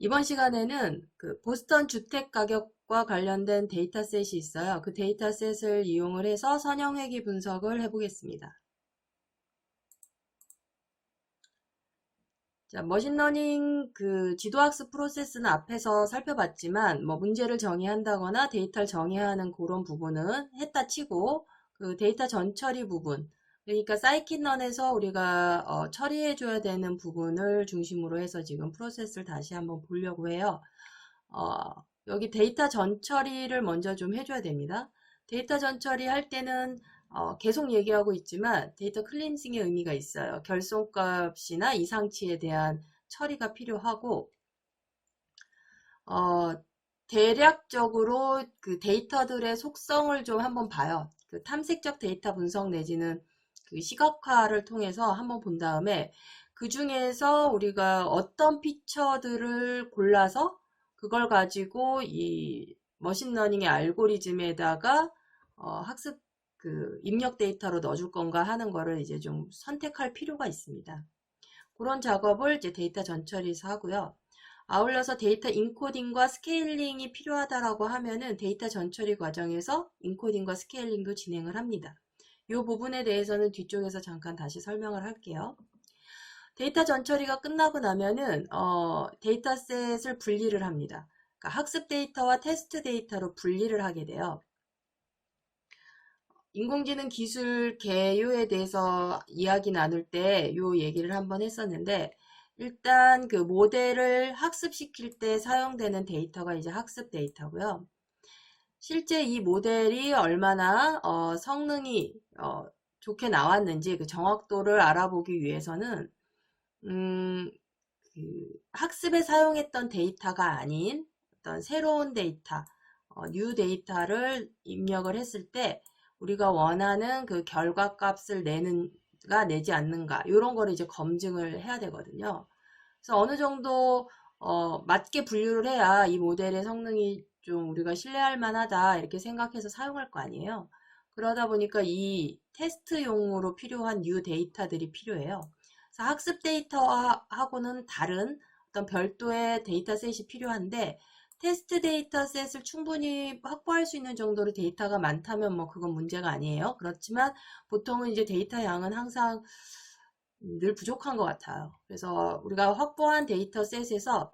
이번 시간에는 그 보스턴 주택 가격과 관련된 데이터셋이 있어요. 그 데이터셋을 이용을 해서 선형회귀 분석을 해보겠습니다. 자, 머신러닝 그 지도학습 프로세스는 앞에서 살펴봤지만 문제를 정의한다거나 데이터를 정의하는 그런 부분은 했다 치고 그 데이터 전처리 부분, 그러니까 사이킷런에서 우리가 처리해줘야 되는 부분을 중심으로 해서 지금 프로세스를 다시 한번 보려고 해요. 여기 데이터 전처리를 먼저 좀 해줘야 됩니다. 데이터 전처리 할 때는 계속 얘기하고 있지만 데이터 클렌징의 의미가 있어요. 결손값이나 이상치에 대한 처리가 필요하고 대략적으로 그 데이터들의 속성을 좀 한번 봐요. 그 탐색적 데이터 분석 내지는 그 시각화를 통해서 한번 본 다음에 그 중에서 우리가 어떤 피처들을 골라서 그걸 가지고 이 머신러닝의 알고리즘에다가 학습 그 입력 데이터로 넣어줄 건가 하는 거를 이제 좀 선택할 필요가 있습니다. 그런 작업을 이제 데이터 전처리에서 하고요. 아울러서 데이터 인코딩과 스케일링이 필요하다라고 하면은 데이터 전처리 과정에서 인코딩과 스케일링도 진행을 합니다. 이 부분에 대해서는 뒤쪽에서 잠깐 다시 설명을 할게요. 데이터 전처리가 끝나고 나면은 데이터셋을 분리를 합니다. 그러니까 학습 데이터와 테스트 데이터로 분리를 하게 돼요. 인공지능 기술 개요에 대해서 이야기 나눌 때 요 얘기를 한번 했었는데 일단 그 모델을 학습시킬 때 사용되는 데이터가 이제 학습 데이터고요. 실제 이 모델이 얼마나 성능이 좋게 나왔는지 그 정확도를 알아보기 위해서는 그 학습에 사용했던 데이터가 아닌 어떤 새로운 데이터, 뉴 데이터를 입력을 했을 때 우리가 원하는 그 결과값을 내는가 내지 않는가 이런 거를 이제 검증을 해야 되거든요. 그래서 어느 정도 맞게 분류를 해야 이 모델의 성능이 좀 우리가 신뢰할 만하다 이렇게 생각해서 사용할 거 아니에요. 그러다 보니까 이 테스트용으로 필요한 뉴 데이터들이 필요해요. 그래서 학습 데이터하고는 다른 어떤 별도의 데이터셋이 필요한데 테스트 데이터셋을 충분히 확보할 수 있는 정도로 데이터가 많다면 그건 문제가 아니에요. 그렇지만 보통은 이제 데이터 양은 항상 늘 부족한 것 같아요. 그래서 우리가 확보한 데이터셋에서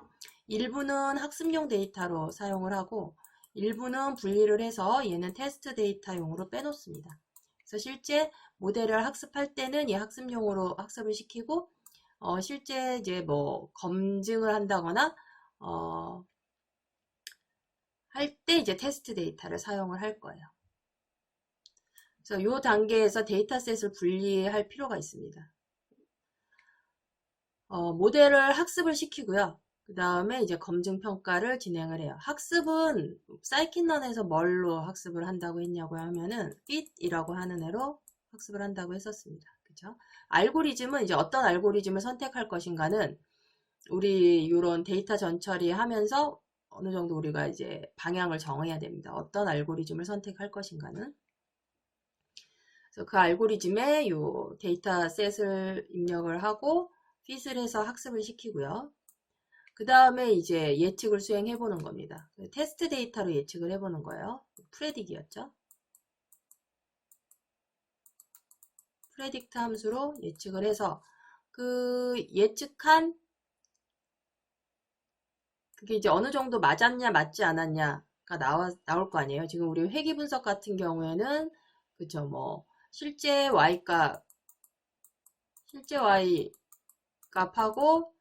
일부는 학습용 데이터로 사용을 하고 일부는 분리를 해서 얘는 테스트 데이터용으로 빼놓습니다. 그래서 실제 모델을 학습할 때는 이 학습용으로 학습을 시키고 실제 이제 검증을 한다거나 할 때 이제 테스트 데이터를 사용을 할 거예요. 그래서 이 단계에서 데이터셋을 분리할 필요가 있습니다. 모델을 학습을 시키고요. 그 다음에 이제 검증 평가를 진행을 해요. 학습은 사이킷런에서 뭘로 학습을 한다고 했냐고 하면은 fit이라고 하는 애로 학습을 한다고 했었습니다. 그죠? 알고리즘은 이제 어떤 알고리즘을 선택할 것인가는 우리 이런 데이터 전처리 하면서 어느 정도 우리가 이제 방향을 정해야 됩니다. 어떤 알고리즘을 선택할 것인가는. 그래서 그 알고리즘에 요 데이터셋을 입력을 하고 핏을 해서 학습을 시키고요. 그 다음에 이제 예측을 수행해 보는 겁니다. 테스트 데이터로 예측을 해보는 거예요. 프레딕이었죠. 프레딕트 함수로 예측을 해서 그 예측한 그게 이제 어느 정도 맞았냐 맞지 않았냐가 나올 거 아니에요. 지금 우리 회귀 분석 같은 경우에는 그쵸 실제 y 값하고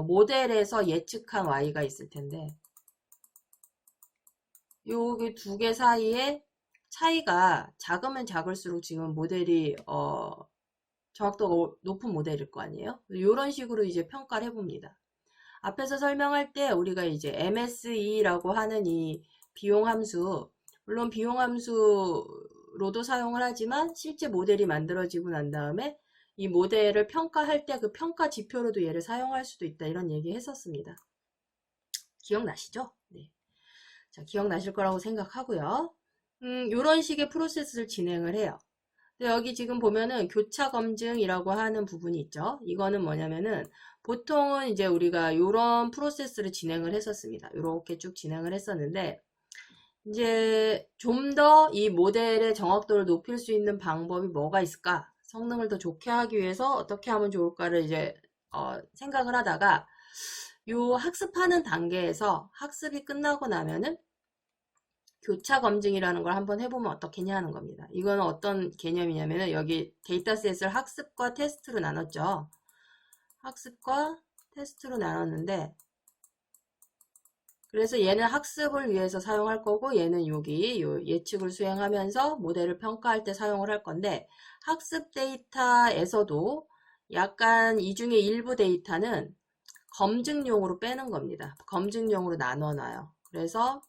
모델에서 예측한 y가 있을 텐데 요게 두 개 사이에 차이가 작으면 작을수록 지금 모델이 정확도가 높은 모델일 거 아니에요. 이런 식으로 이제 평가를 해봅니다. 앞에서 설명할 때 우리가 이제 MSE라고 하는 이 비용 함수, 물론 비용 함수로도 사용을 하지만 실제 모델이 만들어지고 난 다음에 이 모델을 평가할 때 그 평가 지표로도 얘를 사용할 수도 있다 이런 얘기 했었습니다. 기억나시죠? 네. 자, 기억나실 거라고 생각하고요. 이런 식의 프로세스를 진행을 해요. 근데 여기 지금 보면은 교차 검증이라고 하는 부분이 있죠. 이거는 뭐냐면은 보통은 이제 우리가 요런 프로세스를 진행을 했었습니다. 요렇게 쭉 진행을 했었는데 이제 좀 더 이 모델의 정확도를 높일 수 있는 방법이 뭐가 있을까? 성능을 더 좋게 하기 위해서 어떻게 하면 좋을까를 이제 생각을 하다가 요 학습하는 단계에서 학습이 끝나고 나면은 교차 검증이라는 걸 한번 해보면 어떻겠냐 하는 겁니다. 이거는 어떤 개념이냐면은 여기 데이터셋을 학습과 테스트로 나눴죠. 학습과 테스트로 나눴는데 그래서 얘는 학습을 위해서 사용할 거고 얘는 여기 요 예측을 수행하면서 모델을 평가할 때 사용을 할 건데 학습 데이터에서도 약간 이 중에 일부 데이터는 검증용으로 빼는 겁니다. 검증용으로 나눠놔요. 그래서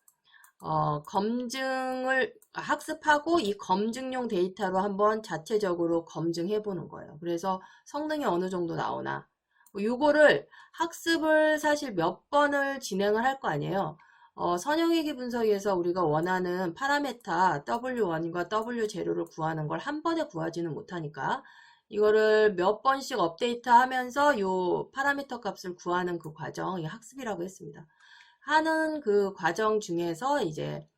검증을 학습하고 이 검증용 데이터로 한번 자체적으로 검증해 보는 거예요. 그래서 성능이 어느 정도 나오나 요거를 학습을 사실 몇 번을 진행을 할 거 아니에요. 선형회귀 분석에서 우리가 원하는 파라메타 W1과 W0를 구하는 걸 한 번에 구하지는 못하니까 이거를 몇 번씩 업데이트 하면서 요 파라미터 값을 구하는 그 과정이 학습이라고 했습니다. 하는 그 과정 중에서 이제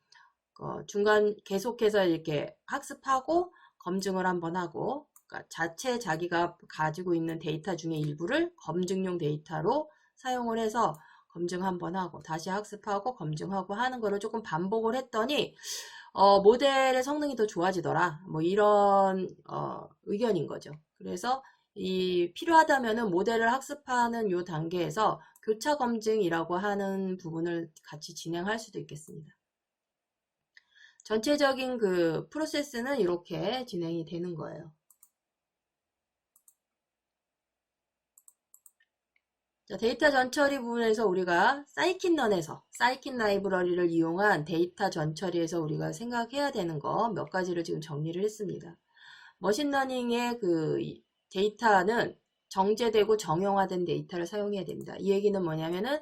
중간 계속해서 이렇게 학습하고 검증을 한번 하고 그러니까 자체 자기가 가지고 있는 데이터 중에 일부를 검증용 데이터로 사용을 해서 검증 한번 하고 다시 학습하고 검증하고 하는 거를 조금 반복을 했더니 모델의 성능이 더 좋아지더라. 뭐 이런 의견인 거죠. 그래서 이 필요하다면은 모델을 학습하는 요 단계에서 교차 검증이라고 하는 부분을 같이 진행할 수도 있겠습니다. 전체적인 그 프로세스는 이렇게 진행이 되는 거예요. 자, 데이터 전처리 부분에서 우리가 사이킨런에서 사이킨 라이브러리를 이용한 데이터 전처리에서 우리가 생각해야 되는 거 몇 가지를 지금 정리를 했습니다. 머신러닝의 그 데이터는 정제되고 정형화된 데이터를 사용해야 됩니다. 이 얘기는 뭐냐면은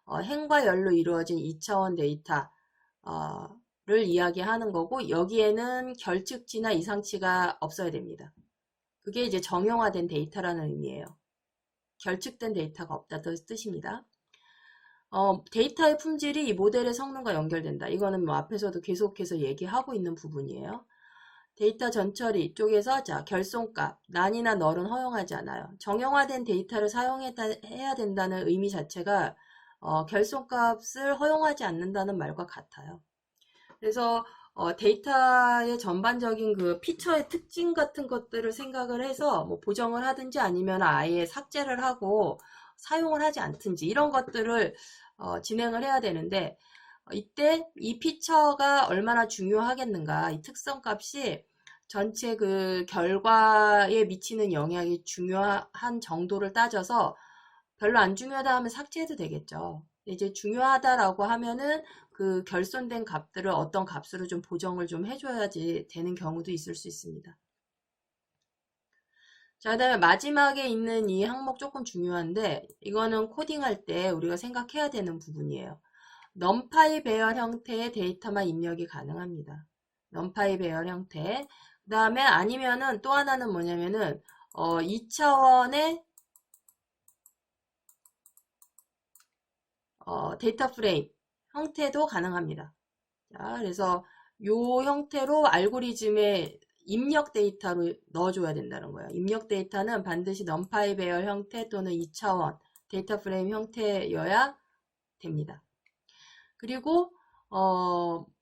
행과 열로 이루어진 2차원 데이터를 이야기하는 거고 여기에는 결측치나 이상치가 없어야 됩니다. 그게 이제 정형화된 데이터라는 의미예요. 결측된 데이터가 없다는 뜻입니다. 데이터의 품질이 이 모델의 성능과 연결된다. 이거는 뭐 앞에서도 계속해서 얘기하고 있는 부분이에요. 데이터 전처리 쪽에서 자 결손값, 난이나 널은 허용하지 않아요. 정형화된 데이터를 사용해야 된다는 의미 자체가 결손값을 허용하지 않는다는 말과 같아요. 그래서 데이터의 전반적인 그 피처의 특징 같은 것들을 생각을 해서 뭐 보정을 하든지 아니면 아예 삭제를 하고 사용을 하지 않든지 이런 것들을 진행을 해야 되는데 이때 이 피처가 얼마나 중요하겠는가 이 특성값이 전체 그 결과에 미치는 영향이 중요한 정도를 따져서 별로 안 중요하다 하면 삭제해도 되겠죠. 이제 중요하다라고 하면은 그 결손된 값들을 어떤 값으로 좀 보정을 좀 해줘야지 되는 경우도 있을 수 있습니다. 자, 그 다음에 마지막에 있는 이 항목 조금 중요한데 이거는 코딩할 때 우리가 생각해야 되는 부분이에요. 넘파이 배열 형태의 데이터만 입력이 가능합니다. 넘파이 배열 형태. 그 다음에 아니면은 또 하나는 뭐냐면은 2차원의 데이터 프레임 형태도 가능합니다. 자, 그래서 요 형태로 알고리즘에 입력 데이터로 넣어줘야 된다는 거예요. 입력 데이터는 반드시 넘파이 배열 형태 또는 2차원 데이터 프레임 형태여야 됩니다. 그리고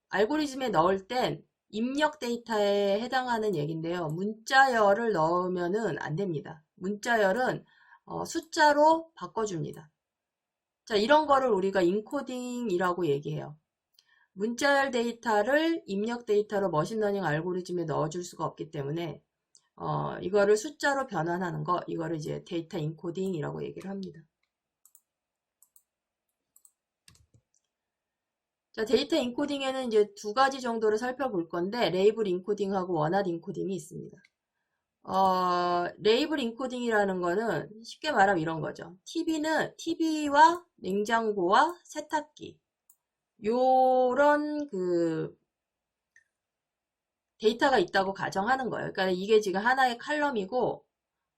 알고리즘에 넣을 땐 입력 데이터에 해당하는 얘기인데요. 문자열을 넣으면은 안 됩니다. 문자열은 숫자로 바꿔줍니다. 자, 이런 거를 우리가 인코딩이라고 얘기해요. 문자열 데이터를 입력 데이터로 머신러닝 알고리즘에 넣어줄 수가 없기 때문에 이거를 숫자로 변환하는 거, 이거를 이제 데이터 인코딩이라고 얘기를 합니다. 자, 데이터 인코딩에는 이제 두 가지 정도를 살펴볼 건데 레이블 인코딩하고 원활 인코딩이 있습니다. 레이블 인코딩이라는 거는 쉽게 말하면 이런 거죠. TV와 냉장고와 세탁기 요런 그 데이터가 있다고 가정하는 거예요. 그러니까 이게 지금 하나의 칼럼이고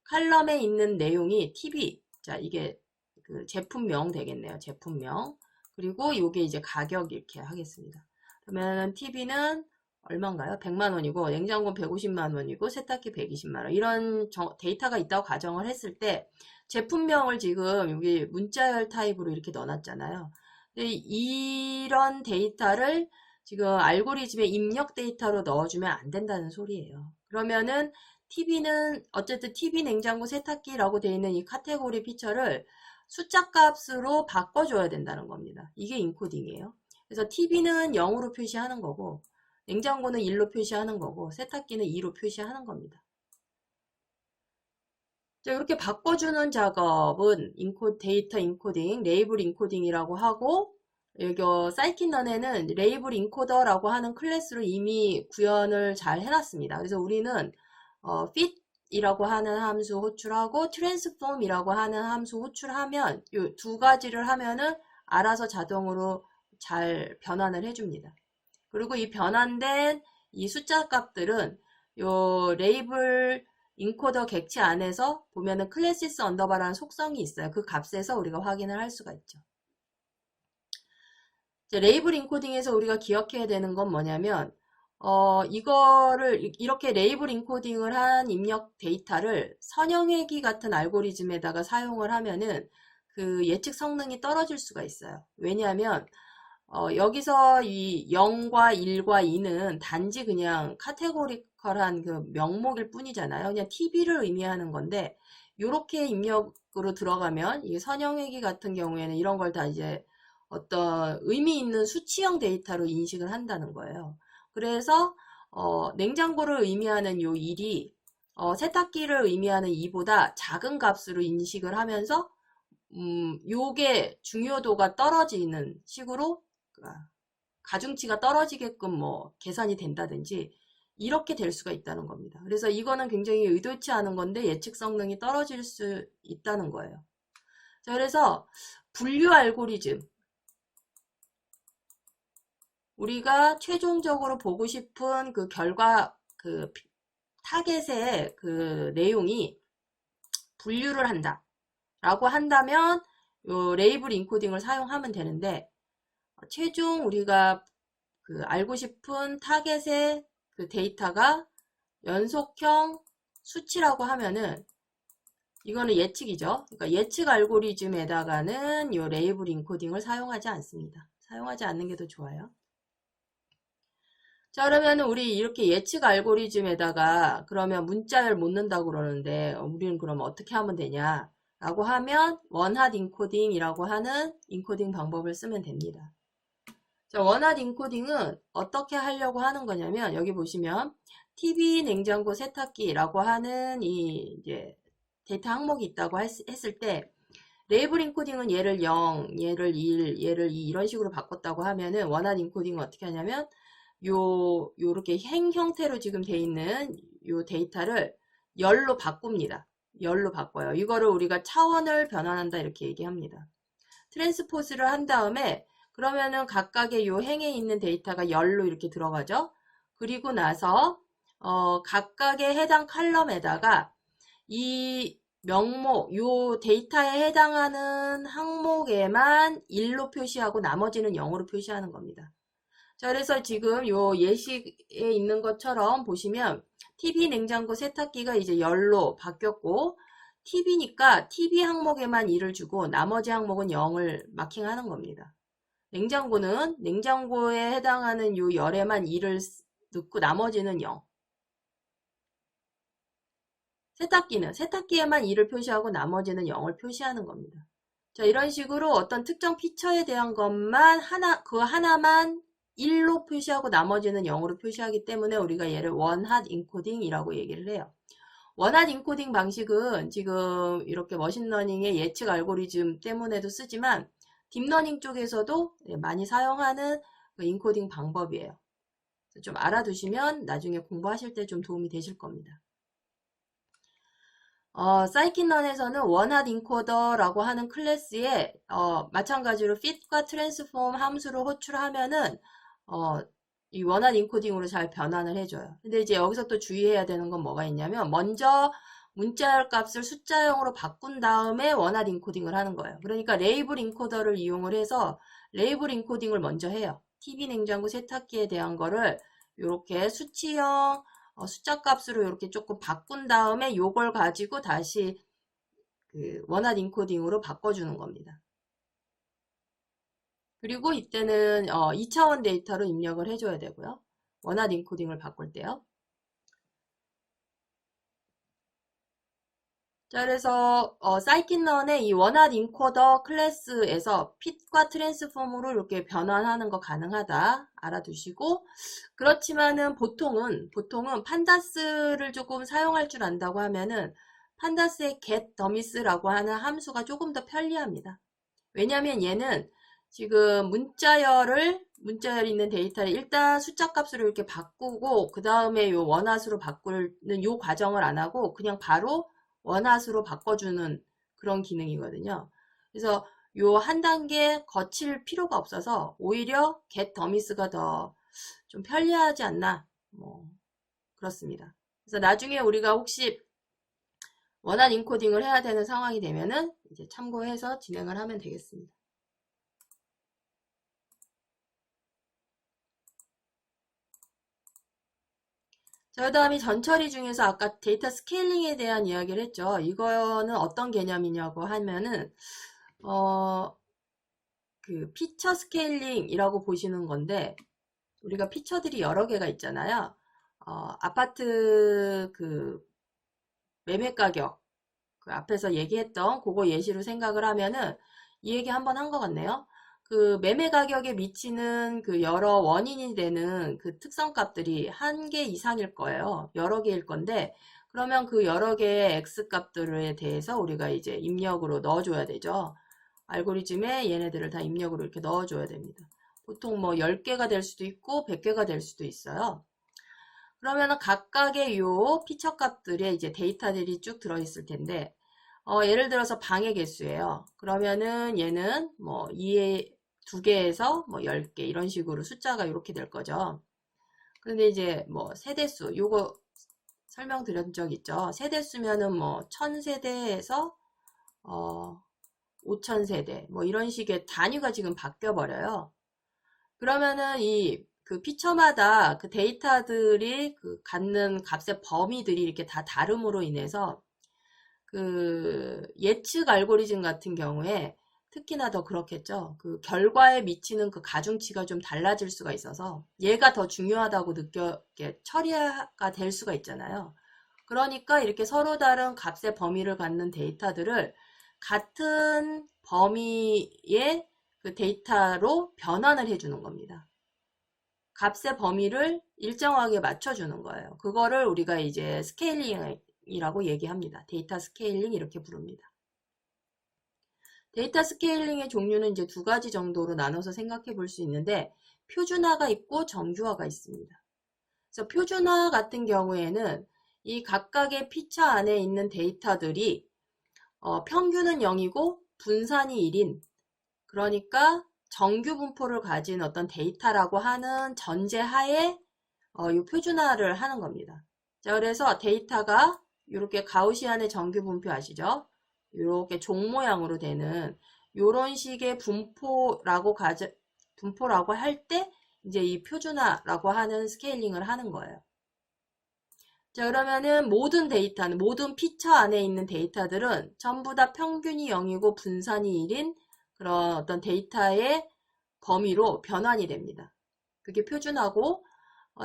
칼럼에 있는 내용이 TV. 자, 이게 그 제품명 되겠네요. 제품명. 그리고 요게 이제 가격 이렇게 하겠습니다. 그러면 TV는 얼마인가요? 100만 원이고 냉장고는 150만 원이고 세탁기 120만 원. 이런 데이터가 있다고 가정을 했을 때 제품명을 지금 여기 문자열 타입으로 이렇게 넣어놨잖아요. 이런 데이터를 지금 알고리즘에 입력 데이터로 넣어주면 안 된다는 소리예요. 그러면은 TV는 어쨌든 TV, 냉장고, 세탁기라고 되어 있는 이 카테고리 피처를 숫자 값으로 바꿔줘야 된다는 겁니다. 이게 인코딩이에요. 그래서 TV는 0으로 표시하는 거고 냉장고는 1로 표시하는 거고 세탁기는 2로 표시하는 겁니다. 자, 이렇게 바꿔주는 작업은 데이터 인코딩, 레이블 인코딩이라고 하고 여기 사이킨런에는 레이블 인코더라고 하는 클래스로 이미 구현을 잘 해놨습니다. 그래서 우리는 fit이라고 하는 함수 호출하고 transform이라고 하는 함수 호출하면 이 두 가지를 하면은 알아서 자동으로 잘 변환을 해줍니다. 그리고 이 변환된 이 숫자 값들은 요 레이블 인코더 객체 안에서 보면은 클래시스 언더바라는 속성이 있어요. 그 값에서 우리가 확인을 할 수가 있죠. 레이블 인코딩에서 우리가 기억해야 되는 건 뭐냐면 이거를 이렇게 레이블 인코딩을 한 입력 데이터를 선형회기 같은 알고리즘에다가 사용을 하면은 그 예측 성능이 떨어질 수가 있어요. 왜냐하면 여기서 이 0과 1과 2는 단지 그냥 카테고리컬한 그 명목일 뿐이잖아요. 그냥 TV를 의미하는 건데 이렇게 입력으로 들어가면 이게 선형회기 같은 경우에는 이런 걸 다 이제 어떤 의미 있는 수치형 데이터로 인식을 한다는 거예요. 그래서 냉장고를 의미하는 요 1이 세탁기를 의미하는 2보다 작은 값으로 인식을 하면서 요게 중요도가 떨어지는 식으로 가중치가 떨어지게끔 뭐 계산이 된다든지 이렇게 될 수가 있다는 겁니다. 그래서 이거는 굉장히 의도치 않은 건데 예측 성능이 떨어질 수 있다는 거예요. 자, 그래서 분류 알고리즘 우리가 최종적으로 보고 싶은 그 결과 그 타겟의 그 내용이 분류를 한다 라고 한다면 요 레이블 인코딩을 사용하면 되는데 최종 우리가 그 알고 싶은 타겟의 그 데이터가 연속형 수치라고 하면은 이거는 예측이죠. 그러니까 예측 알고리즘에다가는 이 레이블 인코딩을 사용하지 않습니다. 사용하지 않는 게 더 좋아요. 자, 그러면 우리 이렇게 예측 알고리즘에다가 그러면 문자열 못 넣는다고 그러는데 우리는 그럼 어떻게 하면 되냐 라고 하면 원핫 인코딩이라고 하는 인코딩 방법을 쓰면 됩니다. 자, 원핫 인코딩은 어떻게 하려고 하는 거냐면 여기 보시면 TV, 냉장고, 세탁기라고 하는 이 이제 데이터 항목이 있다고 했을 때 레이블 인코딩은 얘를 0, 얘를 1, 얘를 2 이런 식으로 바꿨다고 하면은 원핫 인코딩은 어떻게 하냐면 요렇게 행 형태로 지금 돼 있는 요 데이터를 열로 바꿉니다. 열로 바꿔요. 이거를 우리가 차원을 변환한다 이렇게 얘기합니다. 트랜스포즈를 한 다음에 그러면은 각각의 요 행에 있는 데이터가 열로 이렇게 들어가죠. 그리고 나서 각각의 해당 칼럼에다가 이 명목, 요 데이터에 해당하는 항목에만 1로 표시하고 나머지는 0으로 표시하는 겁니다. 자, 그래서 지금 요 예시에 있는 것처럼 보시면 TV, 냉장고, 세탁기가 이제 열로 바뀌었고 TV니까 TV 항목에만 1을 주고 나머지 항목은 0을 마킹하는 겁니다. 냉장고는 냉장고에 해당하는 요 열에만 1을 넣고 나머지는 0. 세탁기는 세탁기에만 1을 표시하고 나머지는 0을 표시하는 겁니다. 자, 이런 식으로 어떤 특정 피처에 대한 것만 그 하나만 1로 표시하고 나머지는 0으로 표시하기 때문에 우리가 얘를 원핫 인코딩이라고 얘기를 해요. 원핫 인코딩 방식은 지금 이렇게 머신러닝의 예측 알고리즘 때문에도 쓰지만 딥러닝 쪽에서도 많이 사용하는 인코딩 방법이에요. 좀 알아두시면 나중에 공부하실 때 좀 도움이 되실 겁니다. 사이킨런에서는 원핫 인코더라고 하는 클래스에 마찬가지로 fit과 transform 함수를 호출하면은 이 원활 인코딩으로 잘 변환을 해줘요. 근데 이제 여기서 또 주의해야 되는 건 뭐가 있냐면 먼저 문자열 값을 숫자형으로 바꾼 다음에 원활 인코딩을 하는 거예요. 그러니까 레이블 인코더를 이용을 해서 레이블 인코딩을 먼저 해요. TV 냉장고 세탁기에 대한 거를 이렇게 수치형 숫자 값으로 이렇게 조금 바꾼 다음에 요걸 가지고 다시 그 원활 인코딩으로 바꿔주는 겁니다. 그리고 이때는 2차원 데이터로 입력을 해줘야 되고요. 원활 인코딩을 바꿀 때요. 자, 그래서 사이킨런의 이 원활 인코더 클래스에서 핏과 트랜스폼으로 이렇게 변환하는 거 가능하다 알아두시고, 그렇지만은 보통은 판다스를 조금 사용할 줄 안다고 하면은 판다스의 getDumies라고 하는 함수가 조금 더 편리합니다. 왜냐하면 얘는 지금 문자열 있는 데이터를 일단 숫자 값으로 이렇게 바꾸고 그 다음에 요 원화수로 바꾸는 요 과정을 안 하고 그냥 바로 원화수로 바꿔주는 그런 기능이거든요. 그래서 요 한 단계 거칠 필요가 없어서 오히려 getDumies가 더 좀 편리하지 않나, 뭐 그렇습니다. 그래서 나중에 우리가 혹시 원활 인코딩을 해야 되는 상황이 되면은 이제 참고해서 진행을 하면 되겠습니다. 자, 그 다음에 전처리 중에서 아까 데이터 스케일링에 대한 이야기를 했죠. 이거는 어떤 개념이냐고 하면은, 그 피처 스케일링이라고 보시는 건데, 우리가 피처들이 여러 개가 있잖아요. 아파트 그 매매 가격, 그 앞에서 얘기했던 그거 예시로 생각을 하면은 이 얘기 한번 한 것 같네요. 그 매매 가격에 미치는 그 여러 원인이 되는 그 특성값들이 한 개 이상일 거예요. 여러 개일 건데, 그러면 그 여러 개의 X 값들에 대해서 우리가 이제 입력으로 넣어줘야 되죠. 알고리즘에 얘네들을 다 입력으로 이렇게 넣어줘야 됩니다. 보통 뭐 10개가 될 수도 있고 100개가 될 수도 있어요. 그러면은 각각의 요 피처 값들에 이제 데이터들이 쭉 들어있을 텐데, 예를 들어서 방의 개수예요. 그러면은 얘는 뭐 2개에서 뭐 10개 이런 식으로 숫자가 이렇게 될 거죠. 그런데 이제 뭐 세대수, 요거 설명드린 적 있죠. 세대수면은 뭐 1000세대에서 5000세대 뭐 이런 식의 단위가 지금 바뀌어 버려요. 그러면은 그 피처마다 그 데이터들이 그 갖는 값의 범위들이 이렇게 다 다름으로 인해서 그 예측 알고리즘 같은 경우에 특히나 더 그렇겠죠. 그 결과에 미치는 그 가중치가 좀 달라질 수가 있어서 얘가 더 중요하다고 처리가 될 수가 있잖아요. 그러니까 이렇게 서로 다른 값의 범위를 갖는 데이터들을 같은 범위의 그 데이터로 변환을 해주는 겁니다. 값의 범위를 일정하게 맞춰주는 거예요. 그거를 우리가 이제 스케일링이라고 얘기합니다. 데이터 스케일링 이렇게 부릅니다. 데이터 스케일링의 종류는 이제 두 가지 정도로 나눠서 생각해 볼 수 있는데, 표준화가 있고 정규화가 있습니다. 그래서 표준화 같은 경우에는 이 각각의 피처 안에 있는 데이터들이 평균은 0이고 분산이 1인, 그러니까 정규 분포를 가진 어떤 데이터라고 하는 전제하에 이 표준화를 하는 겁니다. 자, 그래서 데이터가 이렇게 가우시안의 정규 분표 아시죠? 이렇게 종 모양으로 되는 이런 식의 분포라고 할 때 이제 이 표준화라고 하는 스케일링을 하는 거예요. 자, 그러면은 모든 피처 안에 있는 데이터들은 전부 다 평균이 0이고 분산이 1인 그런 어떤 데이터의 범위로 변환이 됩니다. 그게 표준화고,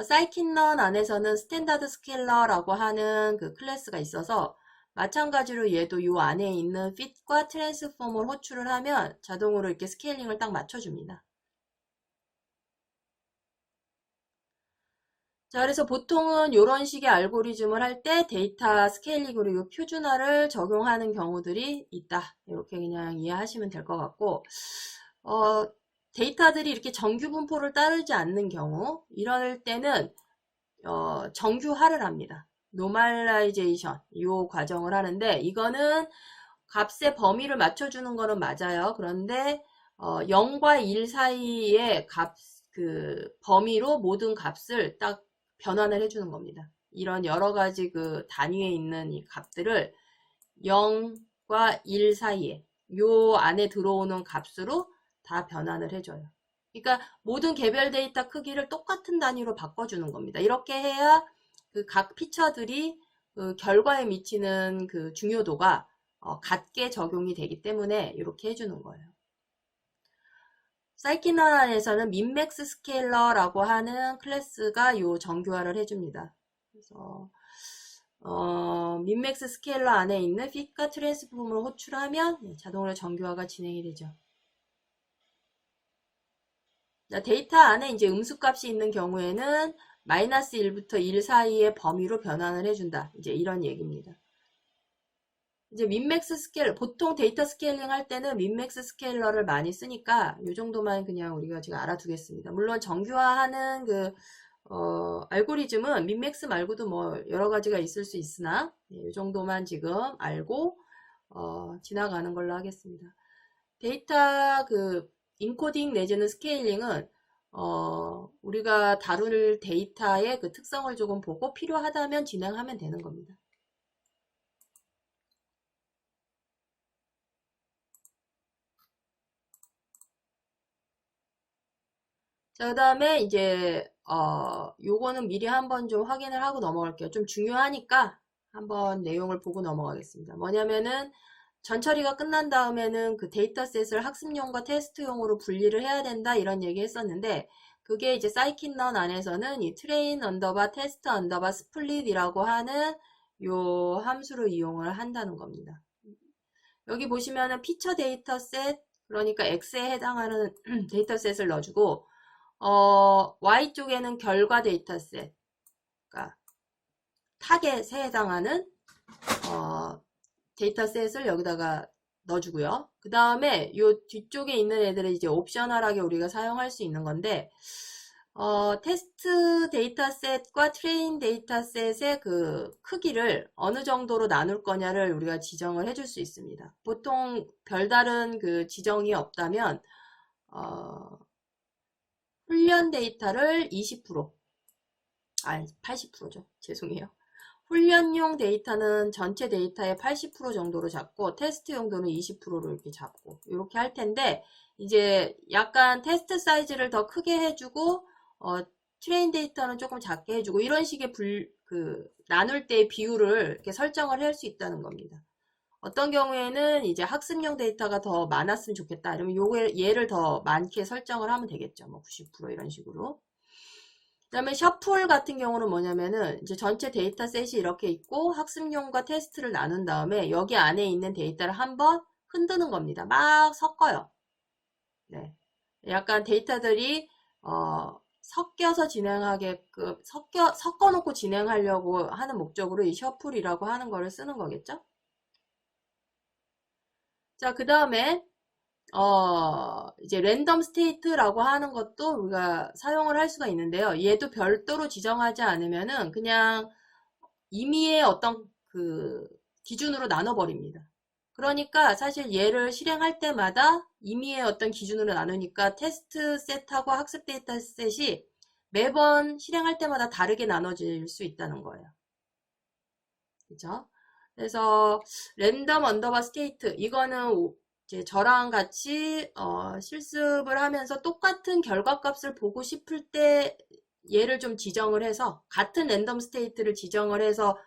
사이킨런 안에서는 스탠다드 스케일러라고 하는 그 클래스가 있어서 마찬가지로 얘도 요 안에 있는 fit과 transform을 호출을 하면 자동으로 이렇게 스케일링을 딱 맞춰줍니다. 자, 그래서 보통은 이런 식의 알고리즘을 할 때 데이터 스케일링으로 이 표준화를 적용하는 경우들이 있다. 이렇게 그냥 이해하시면 될 것 같고, 데이터들이 이렇게 정규 분포를 따르지 않는 경우, 이럴 때는 정규화를 합니다. 노멀라이제이션 이 과정을 하는데, 이거는 값의 범위를 맞춰주는 거는 맞아요. 그런데 0과 1 사이의 그 범위로 모든 값을 딱 변환을 해주는 겁니다. 이런 여러 가지 그 단위에 있는 이 값들을 0과 1 사이에 요 안에 들어오는 값으로 다 변환을 해줘요. 그러니까 모든 개별 데이터 크기를 똑같은 단위로 바꿔주는 겁니다. 이렇게 해야 그 각 피처들이 그 결과에 미치는 그 중요도가 같게 적용이 되기 때문에 이렇게 해주는 거예요. 사이키널 안에서는 민맥스 스케일러라고 하는 클래스가 요 정규화를 해줍니다. 그래서 민맥스 스케일러 안에 있는 핏과 트랜스폼을 호출하면 자동으로 정규화가 진행이 되죠. 데이터 안에 이제 음수값이 있는 경우에는 마이너스 1부터 1 사이의 범위로 변환을 해준다. 이제 이런 얘기입니다. 이제 민맥스 스케일러, 보통 데이터 스케일링 할 때는 민맥스 스케일러를 많이 쓰니까 이 정도만 그냥 우리가 지금 알아두겠습니다. 물론 정규화하는 그 알고리즘은 민맥스 말고도 뭐 여러 가지가 있을 수 있으나 이 정도만 지금 알고 지나가는 걸로 하겠습니다. 데이터 그 인코딩 내지는 스케일링은 우리가 다룰 데이터의 그 특성을 조금 보고 필요하다면 진행하면 되는 겁니다. 자, 그 다음에 이제 요거는 미리 한번 좀 확인을 하고 넘어갈게요. 좀 중요하니까 한번 내용을 보고 넘어가겠습니다. 뭐냐면은 전 처리가 끝난 다음에는 그 데이터셋을 학습용과 테스트용으로 분리를 해야 된다 이런 얘기 했었는데 그게 이제 사이킨런 안에서는 이 트레인 언더바 테스트 언더바 스플릿이라고 하는 요 함수를 이용을 한다는 겁니다. 여기 보시면은 피처 데이터셋 그러니까 X에 해당하는 데이터셋을 넣어주고 Y쪽에는 결과 데이터셋 그러니까 타겟에 해당하는 데이터셋을 여기다가 넣어주고요. 그 다음에 이 뒤쪽에 있는 애들은 이제 옵셔널하게 우리가 사용할 수 있는 건데 테스트 데이터셋과 트레인 데이터셋의 그 크기를 어느 정도로 나눌 거냐를 우리가 지정을 해줄 수 있습니다. 보통 별다른 그 지정이 없다면 훈련 데이터를 20% 아니 80%죠. 죄송해요. 훈련용 데이터는 전체 데이터의 80% 정도로 잡고 테스트 용도는 20%로 이렇게 잡고 이렇게 할 텐데 이제 약간 테스트 사이즈를 더 크게 해주고 트레인 데이터는 조금 작게 해주고 이런 식의 나눌 때 비율을 이렇게 설정을 할 수 있다는 겁니다. 어떤 경우에는 이제 학습용 데이터가 더 많았으면 좋겠다. 이러면 얘를 더 많게 설정을 하면 되겠죠. 뭐 90% 이런 식으로. 그 다음에 셔플 같은 경우는 뭐냐면은 이제 전체 데이터셋이 이렇게 있고 학습용과 테스트를 나눈 다음에 여기 안에 있는 데이터를 한번 흔드는 겁니다. 막 섞어요. 네. 약간 데이터들이 섞여서 진행하게끔 섞어놓고 진행하려고 하는 목적으로 이 셔플이라고 하는 거를 쓰는 거겠죠. 자, 그 다음에 이제 랜덤 스테이트라고 하는 것도 우리가 사용을 할 수가 있는데요. 얘도 별도로 지정하지 않으면은 그냥 임의의 어떤 그 기준으로 나눠버립니다. 그러니까 사실 얘를 실행할 때마다 임의의 어떤 기준으로 나누니까 테스트 셋하고 학습 데이터 셋이 매번 실행할 때마다 다르게 나눠질 수 있다는 거예요. 그죠? 그래서 랜덤 언더바 스테이트 이거는 이제 저랑 같이 실습을 하면서 똑같은 결과값을 보고 싶을 때 얘를 좀 지정을 해서 같은 랜덤 스테이트를 지정을 해서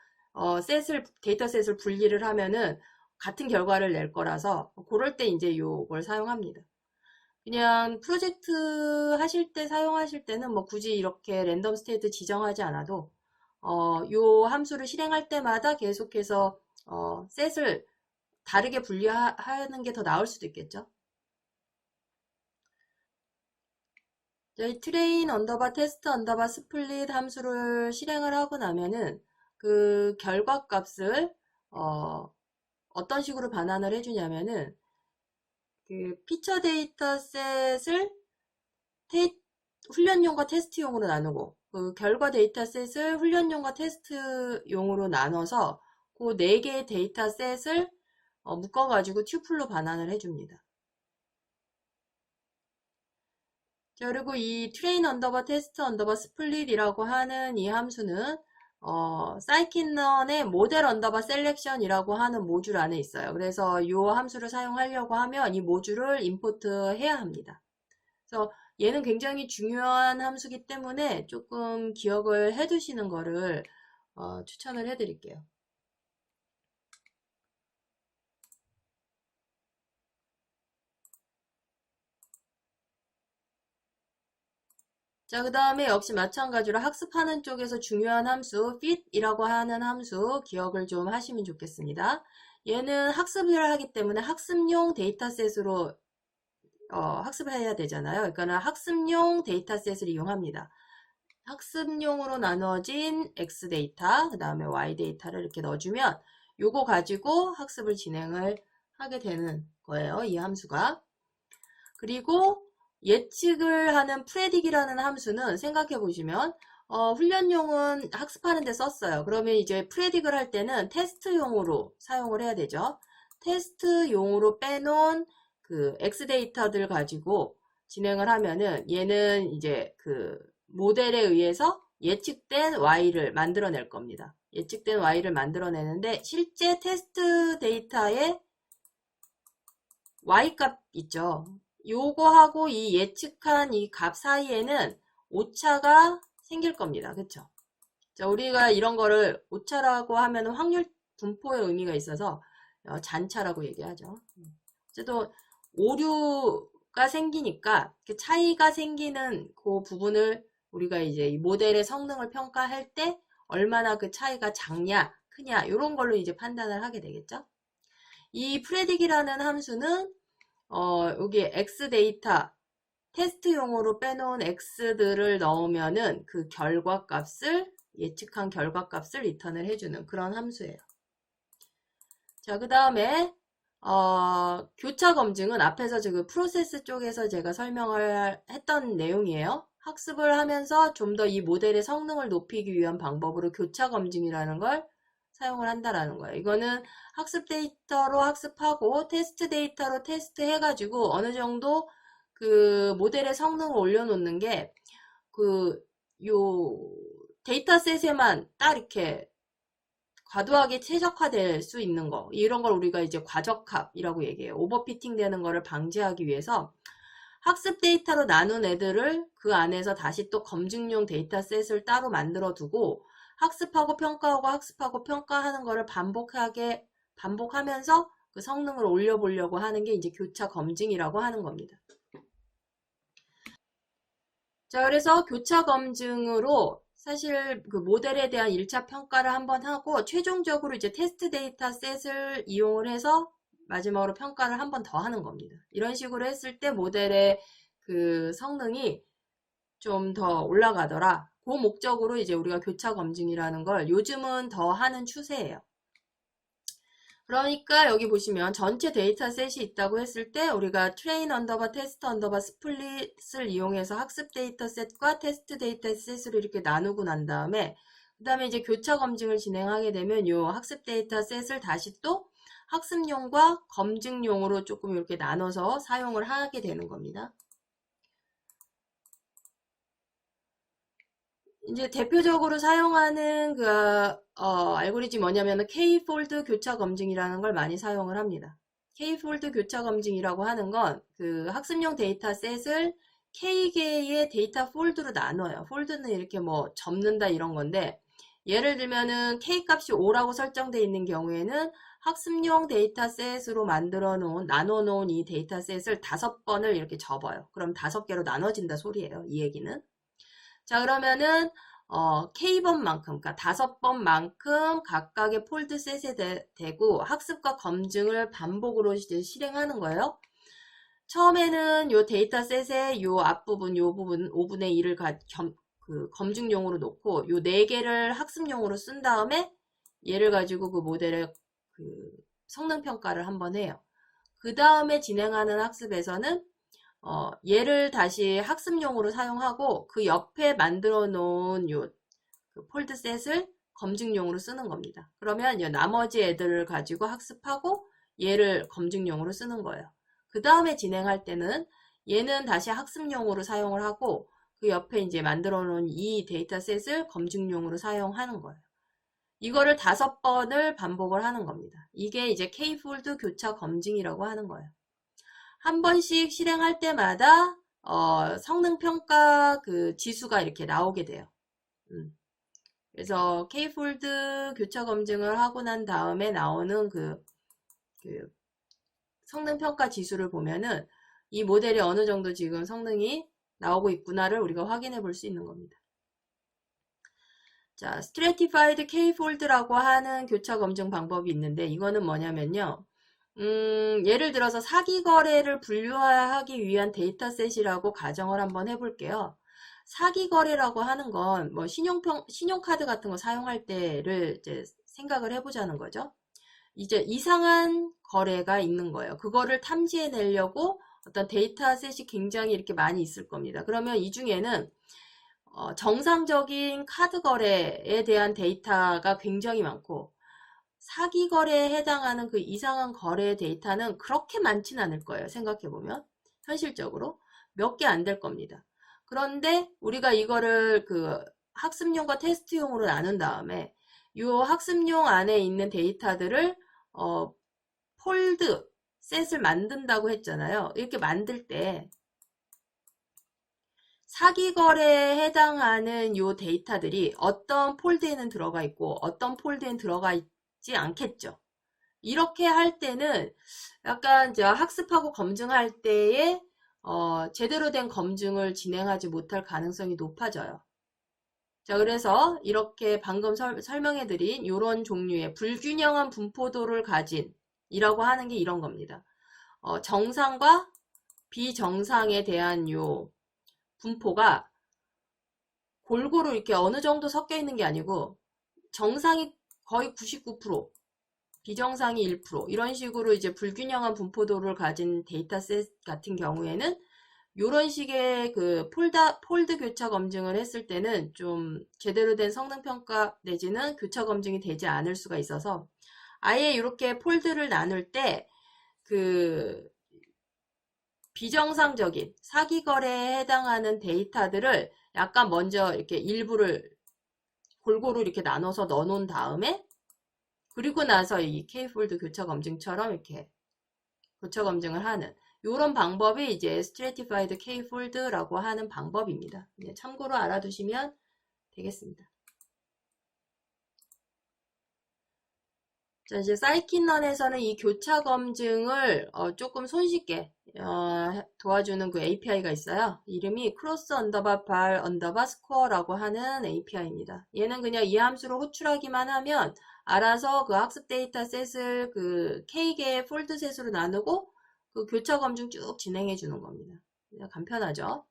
데이터셋을 분리를 하면은 같은 결과를 낼 거라서 그럴 때 이제 요걸 사용합니다. 그냥 프로젝트 하실 때 사용하실 때는 뭐 굳이 이렇게 랜덤 스테이트 지정하지 않아도 요 함수를 실행할 때마다 계속해서 셋을 다르게 분리하는 게 더 나을 수도 있겠죠. 저희 트레인 언더바 테스트 언더바 스플릿 함수를 실행을 하고 나면은 그 결과값을 어떤 식으로 반환을 해주냐면은 그 피처 데이터셋을 훈련용과 테스트용으로 나누고 그 결과 데이터셋을 훈련용과 테스트용으로 나눠서 그 4개의 데이터셋을 묶어가지고 튜플로 반환을 해줍니다. 자, 그리고 이 train 언더바 test 언더바 split이라고 하는 이 함수는 scikit-learn의 모델 언더바 selection이라고 하는 모듈 안에 있어요. 그래서 이 함수를 사용하려고 하면 이 모듈을 임포트 해야 합니다. 그래서 얘는 굉장히 중요한 함수기 때문에 조금 기억을 해 두시는 거를 추천을 해 드릴게요. 자, 그 다음에 역시 마찬가지로 학습하는 쪽에서 중요한 함수 fit이라고 하는 함수 기억을 좀 하시면 좋겠습니다. 얘는 학습을 하기 때문에 학습용 데이터셋으로 학습을 해야 되잖아요. 그러니까 학습용 데이터셋을 이용합니다. 학습용으로 나눠진 X 데이터, 그 다음에 Y 데이터를 이렇게 넣어주면 요거 가지고 학습을 진행을 하게 되는 거예요. 이 함수가. 그리고 예측을 하는 predict이라는 함수는 생각해 보시면 훈련용은 학습하는 데 썼어요. 그러면 이제 predict을 할 때는 테스트용으로 사용을 해야 되죠. 테스트용으로 빼놓은 그 X 데이터들 가지고 진행을 하면은 얘는 이제 그 모델에 의해서 예측된 Y를 만들어낼 겁니다. 예측된 Y를 만들어내는데 실제 테스트 데이터에 Y값 있죠. 요거하고 이 예측한 이 값 사이에는 오차가 생길 겁니다. 그쵸? 자, 우리가 이런 거를 오차라고 하면 확률 분포의 의미가 있어서 잔차라고 얘기하죠. 어쨌든 오류가 생기니까 그 차이가 생기는 그 부분을 우리가 이제 이 모델의 성능을 평가할 때 얼마나 그 차이가 작냐, 크냐 이런 걸로 이제 판단을 하게 되겠죠. 이 predict이라는 함수는 여기 X 데이터 테스트용으로 빼놓은 X들을 넣으면은 그 결과값을 예측한 결과값을 리턴을 해주는 그런 함수예요. 자, 그 다음에 교차 검증은 앞에서 지금 프로세스 쪽에서 제가 설명을 했던 내용이에요. 학습을 하면서 좀 더 이 모델의 성능을 높이기 위한 방법으로 교차 검증이라는 걸 사용을 한다라는 거예요. 이거는 학습 데이터로 학습하고 테스트 데이터로 테스트 해가지고 어느 정도 그 모델의 성능을 올려놓는 게 요 데이터셋에만 딱 이렇게 과도하게 최적화될 수 있는 거 이런 걸 우리가 이제 과적합이라고 얘기해요. 오버피팅 되는 거를 방지하기 위해서 학습 데이터로 나눈 애들을 그 안에서 다시 또 검증용 데이터셋을 따로 만들어 두고 학습하고 평가하고 학습하고 평가하는 거를 반복하면서 그 성능을 올려보려고 하는 게 이제 교차 검증이라고 하는 겁니다. 자, 그래서 교차 검증으로 사실 그 모델에 대한 1차 평가를 한번 하고 최종적으로 이제 테스트 데이터셋을 이용을 해서 마지막으로 평가를 한번 더 하는 겁니다. 이런 식으로 했을 때 모델의 그 성능이 좀 더 올라가더라. 그 목적으로 이제 우리가 교차 검증이라는 걸 요즘은 더 하는 추세예요. 그러니까 여기 보시면 전체 데이터셋이 있다고 했을 때 우리가 train 언더바 테스트 언더바 스플릿을 이용해서 학습 데이터셋과 테스트 데이터셋으로 이렇게 나누고 난 다음에 그 다음에 이제 교차 검증을 진행하게 되면 이 학습 데이터셋을 다시 또 학습용과 검증용으로 조금 이렇게 나눠서 사용을 하게 되는 겁니다. 이제 대표적으로 사용하는 그 알고리즘이 뭐냐면 K-폴드 교차 검증이라는 걸 많이 사용을 합니다. K-폴드 교차 검증이라고 하는 건 그 학습용 데이터셋을 K개의 데이터 폴드로 나눠요. 폴드는 이렇게 뭐 접는다 이런 건데 예를 들면은 K 값이 5라고 설정되어 있는 경우에는 학습용 데이터셋으로 만들어 놓은 나눠 놓은 이 데이터셋을 5번을 이렇게 접어요. 그럼 5개로 나눠진다 소리예요. 이 얘기는. 자, 그러면은 K번만큼, 그러니까 5번만큼 각각의 폴드셋에 대고 학습과 검증을 반복으로 이제 실행하는 거예요. 처음에는 요 데이터셋의 요 앞부분, 요 부분 5분의 1을 그 검증용으로 놓고 요 4개를 학습용으로 쓴 다음에 얘를 가지고 그 모델의 그 성능 평가를 한번 해요. 그 다음에 진행하는 학습에서는 얘를 다시 학습용으로 사용하고 그 옆에 만들어 놓은 요 그 폴드셋을 검증용으로 쓰는 겁니다. 그러면 나머지 애들을 가지고 학습하고 얘를 검증용으로 쓰는 거예요. 그 다음에 진행할 때는 얘는 다시 학습용으로 사용을 하고 그 옆에 이제 만들어 놓은 이 데이터셋을 검증용으로 사용하는 거예요. 이거를 5번을 반복을 하는 겁니다. 이게 이제 K폴드 교차 검증이라고 하는 거예요. 한 번씩 실행할 때마다 성능평가 그 지수가 이렇게 나오게 돼요. 그래서 K폴드 교차 검증을 하고 난 다음에 나오는 그 성능평가 지수를 보면은 이 모델이 어느 정도 지금 성능이 나오고 있구나를 우리가 확인해 볼 수 있는 겁니다. 자, Stratified Kfold라고 하는 교차 검증 방법이 있는데 이거는 뭐냐면요. 예를 들어서 사기 거래를 분류하기 위한 데이터셋이라고 가정을 한번 해볼게요. 사기 거래라고 하는 건 뭐 신용카드 같은 거 사용할 때를 이제 생각을 해보자는 거죠. 이제 이상한 거래가 있는 거예요. 그거를 탐지해내려고 어떤 데이터셋이 굉장히 이렇게 많이 있을 겁니다. 그러면 이 중에는 정상적인 카드 거래에 대한 데이터가 굉장히 많고 사기 거래에 해당하는 그 이상한 거래 데이터는 그렇게 많진 않을 거예요. 생각해보면 현실적으로 몇 개 안 될 겁니다. 그런데 우리가 이거를 그 학습용과 테스트용으로 나눈 다음에 이 학습용 안에 있는 데이터들을 폴드 셋을 만든다고 했잖아요. 이렇게 만들 때 사기 거래에 해당하는 요 데이터들이 어떤 폴드에는 들어가 있고 어떤 폴드에는 들어가 있지 않겠죠. 이렇게 할 때는 약간 이제 학습하고 검증할 때에 제대로 된 검증을 진행하지 못할 가능성이 높아져요. 자, 그래서 이렇게 방금 설명해드린 이런 종류의 불균형한 분포도를 가진 이라고 하는 게 이런 겁니다. 정상과 비정상에 대한 요 분포가 골고루 이렇게 어느 정도 섞여 있는 게 아니고 정상이 거의 99%, 비정상이 1% 이런 식으로 이제 불균형한 분포도를 가진 데이터셋 같은 경우에는 이런 식의 그 폴드 교차 검증을 했을 때는 좀 제대로 된 성능평가 내지는 교차 검증이 되지 않을 수가 있어서 아예 이렇게 폴드를 나눌 때 그 비정상적인 사기 거래에 해당하는 데이터들을 약간 먼저 이렇게 일부를 골고루 이렇게 나눠서 넣어 놓은 다음에 그리고 나서 이 K폴드 교차 검증처럼 이렇게 교차 검증을 하는 이런 방법이 이제 Stratified Kfold라고 하는 방법입니다. 참고로 알아두시면 되겠습니다. 자, 이제 사이킨런에서는 이 교차 검증을 조금 손쉽게 도와주는 그 API가 있어요. 이름이 크로스 언더바 발 언더바 스코어라고 하는 API입니다. 얘는 그냥 이 함수를 호출하기만 하면 알아서 그 학습 데이터셋을 그 K개의 폴드셋으로 나누고 그 교차 검증 쭉 진행해 주는 겁니다. 그냥 간편하죠.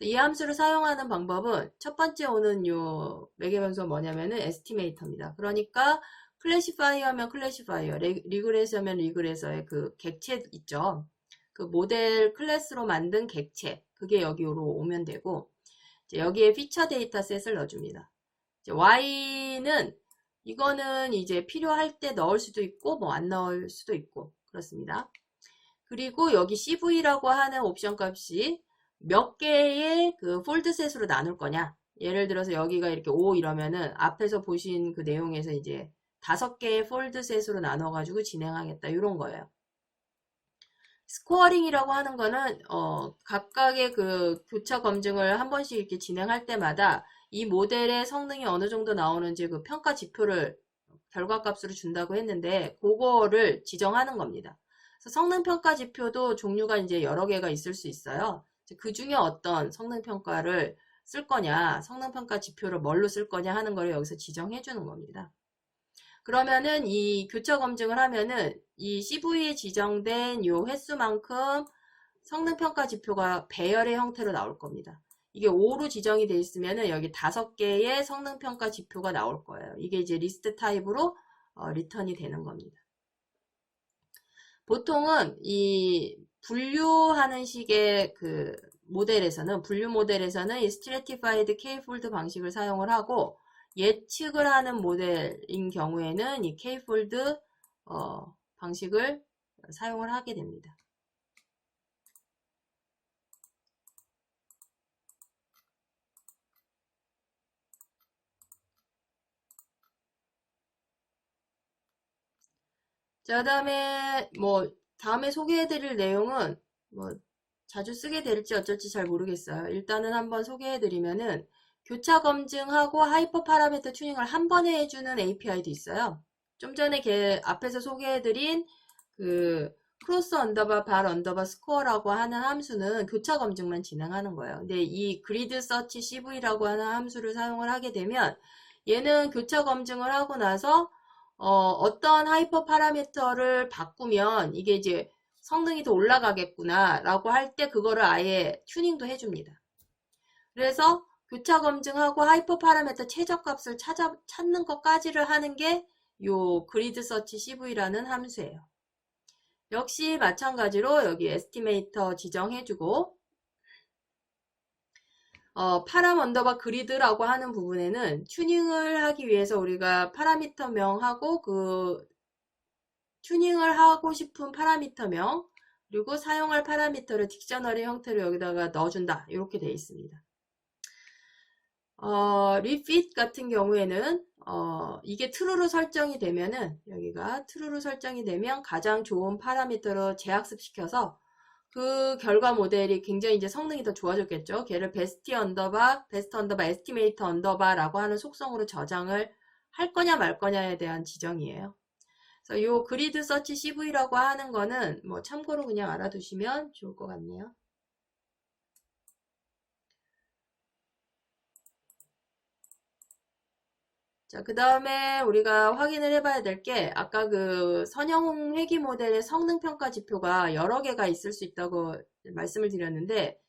이 함수를 사용하는 방법은 첫 번째 오는 요 매개 변수가 뭐냐면은 에스티메이터입니다. 그러니까 클래시파이어면 클래시파이어, 리그레이서면 리그레이서의 그 객체 있죠. 그 모델 클래스로 만든 객체, 그게 여기로 오면 되고, 이제 여기에 피처 데이터셋을 넣어줍니다. 이제 Y는 이거는 이제 필요할 때 넣을 수도 있고, 뭐 안 넣을 수도 있고, 그렇습니다. 그리고 여기 CV라고 하는 옵션 값이 몇 개의 그 폴드셋으로 나눌 거냐. 예를 들어서 여기가 이렇게 5 이러면은 앞에서 보신 그 내용에서 이제 5개의 폴드셋으로 나눠가지고 진행하겠다. 이런 거예요. 스코어링이라고 하는 거는 각각의 그 교차 검증을 한 번씩 이렇게 진행할 때마다 이 모델의 성능이 어느 정도 나오는지 그 평가 지표를 결과값으로 준다고 했는데 그거를 지정하는 겁니다. 그래서 성능 평가 지표도 종류가 이제 여러 개가 있을 수 있어요. 그 중에 어떤 성능 평가를 쓸 거냐, 성능 평가 지표를 뭘로 쓸 거냐 하는 걸 여기서 지정해 주는 겁니다. 그러면은 이 교차 검증을 하면은 이 CV에 지정된 요 횟수만큼 성능평가 지표가 배열의 형태로 나올 겁니다. 이게 5로 지정이 되어 있으면은 여기 5개의 성능평가 지표가 나올 거예요. 이게 이제 리스트 타입으로 리턴이 되는 겁니다. 보통은 이 분류하는 식의 그 모델에서는, 분류 모델에서는 이 Stratified Kfold 방식을 사용을 하고 예측을 하는 모델인 경우에는 이 Kfold 방식을 사용을 하게 됩니다. 자, 그다음에 뭐 다음에 소개해드릴 내용은 뭐 자주 쓰게 될지 어쩔지 잘 모르겠어요. 일단은 한번 소개해드리면은 교차 검증하고 하이퍼 파라미터 튜닝을 한 번에 해주는 API도 있어요. 좀 전에 앞에서 소개해드린 그 크로스 언더바 발 언더바 스코어라고 하는 함수는 교차 검증만 진행하는 거예요. 근데 이 그리드 서치 CV라고 하는 함수를 사용을 하게 되면 얘는 교차 검증을 하고 나서 어떤 하이퍼 파라미터를 바꾸면 이게 이제 성능이 더 올라가겠구나 라고 할 때 그거를 아예 튜닝도 해줍니다. 그래서 교차 검증하고 하이퍼 파라미터 최저값을 찾는 것까지를 하는 게 요 그리드 서치 CV라는 함수예요. 역시 마찬가지로 여기 에스티메이터 지정해주고 파람 언더바 그리드라고 하는 부분에는 튜닝을 하기 위해서 우리가 파라미터명하고 그 튜닝을 하고 싶은 파라미터명 그리고 사용할 파라미터를 딕셔너리 형태로 여기다가 넣어준다 이렇게 되어 있습니다. 리핏 같은 경우에는 이게 true로 설정이 되면은 여기가 true로 설정이 되면 가장 좋은 파라미터로 재학습시켜서 그 결과 모델이 굉장히 이제 성능이 더 좋아졌겠죠. 걔를 베스트 언더바 에스티메이터 언더바라고 하는 속성으로 저장을 할 거냐 말 거냐에 대한 지정이에요. 그래서 요 그리드 서치 CV라고 하는 거는 뭐 참고로 그냥 알아두시면 좋을 것 같네요. 자, 그 다음에 우리가 확인을 해봐야 될 게 아까 그 선형 회귀 모델의 성능평가 지표가 여러 개가 있을 수 있다고 말씀을 드렸는데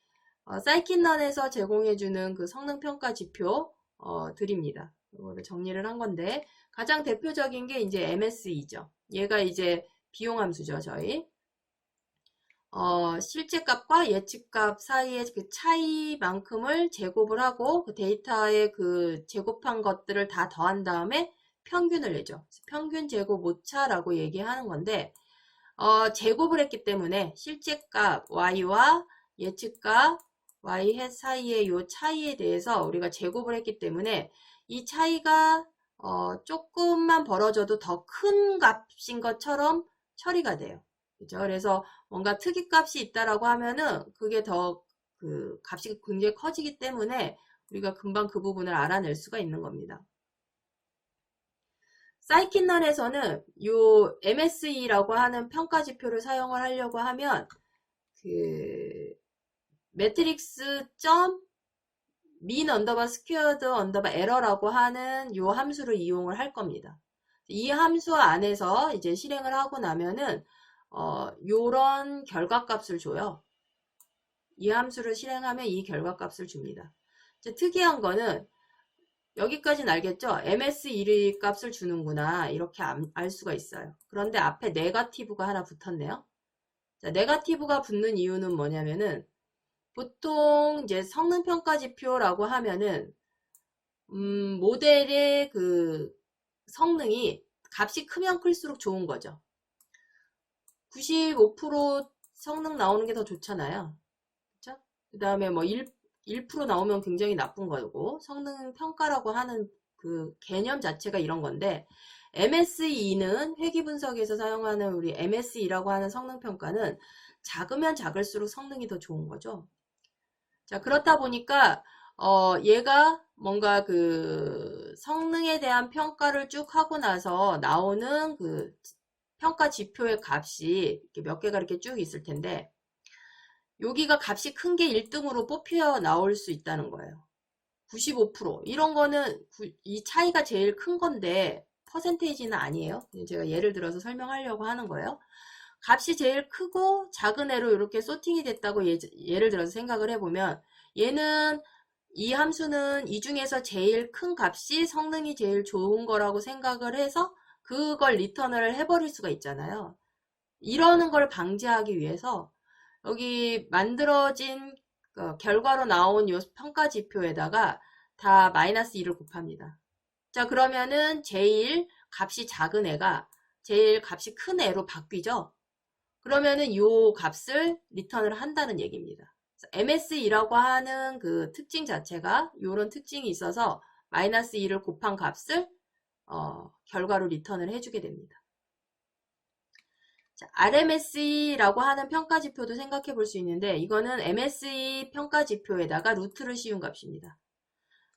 사이킨런에서 제공해주는 그 성능평가 지표 드립니다. 이거를 정리를 한 건데 가장 대표적인 게 이제 MSE죠. 얘가 이제 비용함수죠, 저희. 실제값과 예측값 사이의 그 차이만큼을 제곱을 하고 그 데이터에 그 제곱한 것들을 다 더한 다음에 평균을 내죠. 평균 제곱 오차라고 얘기하는 건데 제곱을 했기 때문에 실제값 y와 예측값 y 햇 사이의 요 차이에 대해서 우리가 제곱을 했기 때문에 이 차이가 조금만 벌어져도 더 큰 값인 것처럼 처리가 돼요. 그죠? 그래서 뭔가 특이값이 있다라고 하면은 그게 더 그 값이 굉장히 커지기 때문에 우리가 금방 그 부분을 알아낼 수가 있는 겁니다. 사이킨런에서는 요 MSE라고 하는 평가 지표를 사용을 하려고 하면 그 매트릭스 점 민 언더바 스퀘어드 언더바 에러라고 하는 요 함수를 이용을 할 겁니다. 이 함수 안에서 이제 실행을 하고 나면은 요런 결과값을 줘요. 이 함수를 실행하면 이 결과값을 줍니다. 이제 특이한 거는 여기까지는 알겠죠? MS1의 값을 주는구나 이렇게 알 수가 있어요. 그런데 앞에 네거티브가 하나 붙었네요. 자, 네거티브가 붙는 이유는 뭐냐면은 보통 이제 성능평가 지표라고 하면은 모델의 그 성능이 값이 크면 클수록 좋은 거죠. 95% 성능 나오는 게 더 좋잖아요. 그쵸? 그 다음에 뭐 1% 나오면 굉장히 나쁜 거고 성능 평가라고 하는 그 개념 자체가 이런 건데 MSE는 회귀 분석에서 사용하는 우리 MSE라고 하는 성능 평가는 작으면 작을수록 성능이 더 좋은 거죠. 자, 그렇다 보니까 얘가 뭔가 그 성능에 대한 평가를 쭉 하고 나서 나오는 그 평가 지표의 값이 이렇게 몇 개가 이렇게 쭉 있을 텐데 여기가 값이 큰 게 1등으로 뽑혀 나올 수 있다는 거예요. 95% 이런 거는 이 차이가 제일 큰 건데 퍼센테이지는 아니에요. 제가 예를 들어서 설명하려고 하는 거예요. 값이 제일 크고 작은 애로 이렇게 소팅이 됐다고 예를 들어서 생각을 해보면 얘는 이 함수는 이 중에서 제일 큰 값이 성능이 제일 좋은 거라고 생각을 해서 그걸 리턴을 해버릴 수가 있잖아요. 이러는 걸 방지하기 위해서 여기 만들어진 결과로 나온 이 평가 지표에다가 다 마이너스 2를 곱합니다. 자, 그러면은 제일 값이 작은 애가 제일 값이 큰 애로 바뀌죠. 그러면은 이 값을 리턴을 한다는 얘기입니다. MSE라고 하는 그 특징 자체가 이런 특징이 있어서 마이너스 2를 곱한 값을 결과로 리턴을 해주게 됩니다. 자, RMSE라고 하는 평가지표도 생각해 볼 수 있는데 이거는 MSE 평가지표에다가 루트를 씌운 값입니다.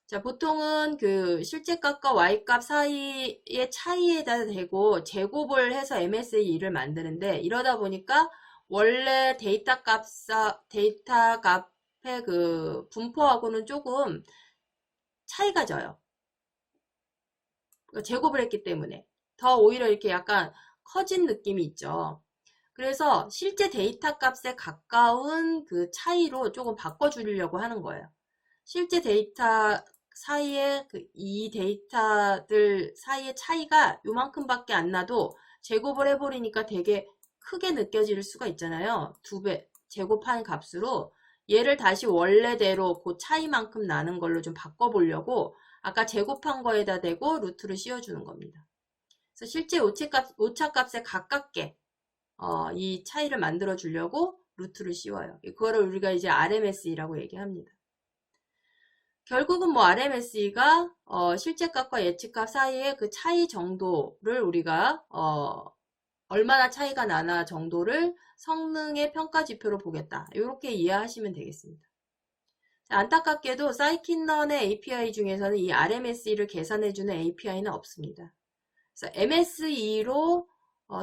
자, 보통은 그 실제 값과 Y 값 사이의 차이에다 대고 제곱을 해서 MSE를 만드는데 이러다 보니까 원래 데이터 값의 그 분포하고는 조금 차이가 져요. 제곱을 했기 때문에 더 오히려 이렇게 약간 커진 느낌이 있죠. 그래서 실제 데이터 값에 가까운 그 차이로 조금 바꿔주려고 하는 거예요. 실제 데이터 사이에 이 데이터들 사이의 차이가 요만큼밖에 안 나도 제곱을 해버리니까 되게 크게 느껴질 수가 있잖아요. 2배 제곱한 값으로 얘를 다시 원래대로 그 차이만큼 나는 걸로 좀 바꿔보려고 아까 제곱한 거에다 대고 루트를 씌워주는 겁니다. 그래서 실제 오차값에 가깝게 이 차이를 만들어 주려고 루트를 씌워요. 그거를 우리가 이제 RMSE라고 얘기합니다. 결국은 뭐 RMSE가 실제 값과 예측값 사이의 그 차이 정도를 우리가 얼마나 차이가 나나 정도를 성능의 평가 지표로 보겠다. 이렇게 이해하시면 되겠습니다. 자, 안타깝게도 사이킨런의 API 중에서는 이 RMSE를 계산해주는 API는 없습니다. 그래서 MSE로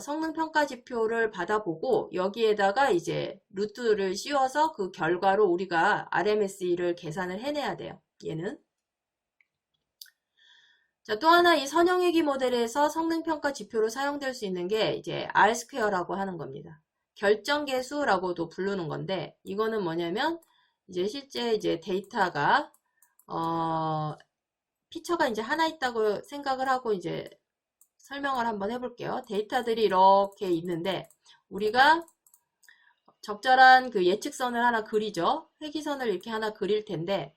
성능 평가 지표를 받아보고 여기에다가 이제 루트를 씌워서 그 결과로 우리가 RMSE를 계산을 해내야 돼요. 얘는. 자, 또 하나 이 선형회귀 모델에서 성능 평가 지표로 사용될 수 있는 게 이제 R-스퀘어라고 하는 겁니다. 결정계수라고도 부르는 건데 이거는 뭐냐면 이제 실제 이제 데이터가 피처가 이제 하나 있다고 생각을 하고 이제 설명을 한번 해볼게요. 데이터들이 이렇게 있는데 우리가 적절한 그 예측선을 하나 그리죠. 회기선을 이렇게 하나 그릴 텐데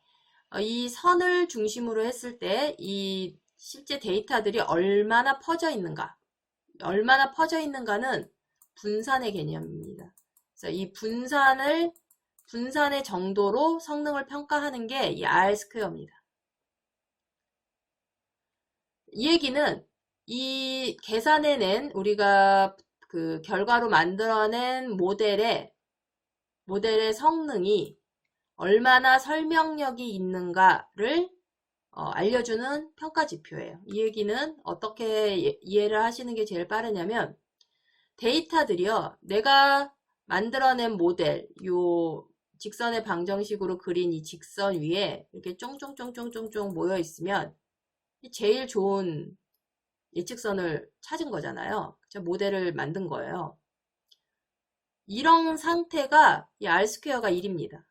이 선을 중심으로 했을 때 이 실제 데이터들이 얼마나 퍼져 있는가, 얼마나 퍼져 있는가는 분산의 개념입니다. 그래서 이 분산의 정도로 성능을 평가하는 게 이 R-스퀘어입니다. 이 얘기는 이 계산해낸 우리가 그 결과로 만들어낸 모델의 성능이 얼마나 설명력이 있는가를 알려주는 평가 지표예요. 이 얘기는 어떻게 이해를 하시는 게 제일 빠르냐면 데이터들이요. 내가 만들어낸 모델, 요 직선의 방정식으로 그린 이 직선 위에 이렇게 쫑쫑쫑쫑쫑쫑 모여 있으면 제일 좋은 예측선을 찾은 거잖아요. 모델을 만든 거예요. 이런 상태가 이 R-스퀘어가 1입니다.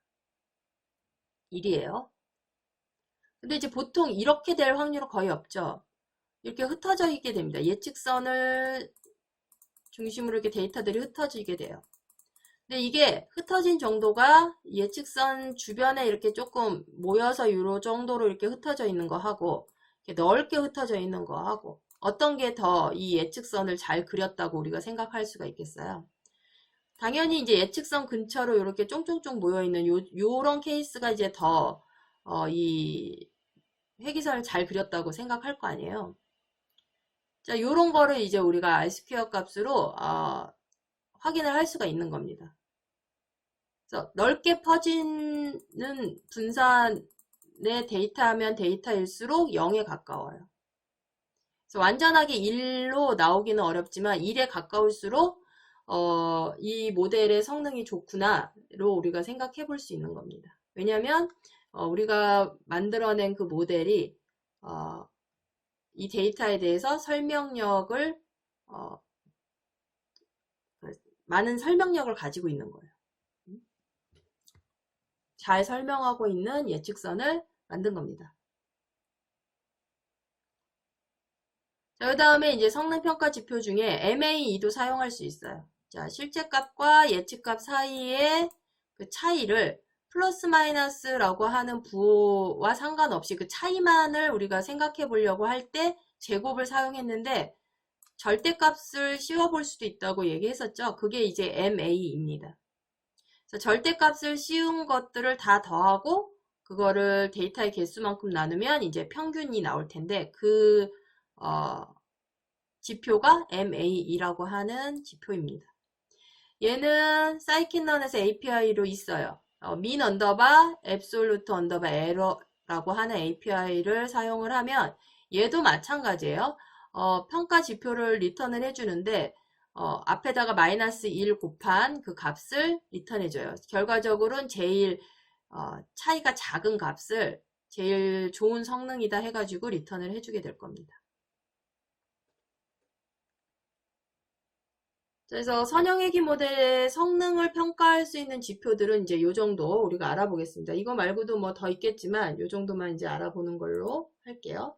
1이에요. 근데 이제 보통 이렇게 될 확률은 거의 없죠. 이렇게 흩어져 있게 됩니다. 예측선을 중심으로 이렇게 데이터들이 흩어지게 돼요. 근데 이게 흩어진 정도가 예측선 주변에 이렇게 조금 모여서 요 정도로 이렇게 흩어져 있는 거 하고 이렇게 넓게 ht어져 있는 거 하고 어떤 게 더 이 예측선을 잘 그렸다고 우리가 생각할 수가 있겠어요? 당연히 이제 예측선 근처로 이렇게 쫑쫑쫑 모여있는 요런 케이스가 이제 더 이 회기선을 잘 그렸다고 생각할 거 아니에요. 자, 요런 거를 이제 우리가 R-스퀘어 값으로 확인을 할 수가 있는 겁니다. 그래서 넓게 퍼지는 분산의 데이터면 데이터일수록 0에 가까워요. 그래서 완전하게 1로 나오기는 어렵지만 1에 가까울수록 이 모델의 성능이 좋구나로 우리가 생각해 볼 수 있는 겁니다. 왜냐하면 우리가 만들어낸 그 모델이 이 데이터에 대해서 설명력을 많은 설명력을 가지고 있는 거예요. 잘 설명하고 있는 예측선을 만든 겁니다. 자, 그 다음에 이제 성능평가 지표 중에 MAE도 사용할 수 있어요. 자, 실제 값과 예측 값 사이의 그 차이를 플러스 마이너스라고 하는 부호와 상관없이 그 차이만을 우리가 생각해 보려고 할 때 제곱을 사용했는데 절대값을 씌워볼 수도 있다고 얘기했었죠. 그게 이제 MAE입니다. 그래서 절대값을 씌운 것들을 다 더하고 그거를 데이터의 개수만큼 나누면 이제 평균이 나올 텐데 그 지표가 MAE라고 하는 지표입니다. 얘는 scikit-learn에서 API로 있어요. min 언더바 absolute 언더바 error라고 하는 API를 사용을 하면 얘도 마찬가지예요. 평가 지표를 리턴을 해주는데 앞에다가 -1 곱한 그 값을 리턴해줘요. 결과적으로는 제일 차이가 작은 값을 제일 좋은 성능이다 해가지고 리턴을 해주게 될 겁니다. 그래서 선형외기 모델의 성능을 평가할 수 있는 지표들은 이제 요 정도 우리가 알아보겠습니다. 이거 말고도 뭐 더 있겠지만 요 정도만 이제 알아보는 걸로 할게요.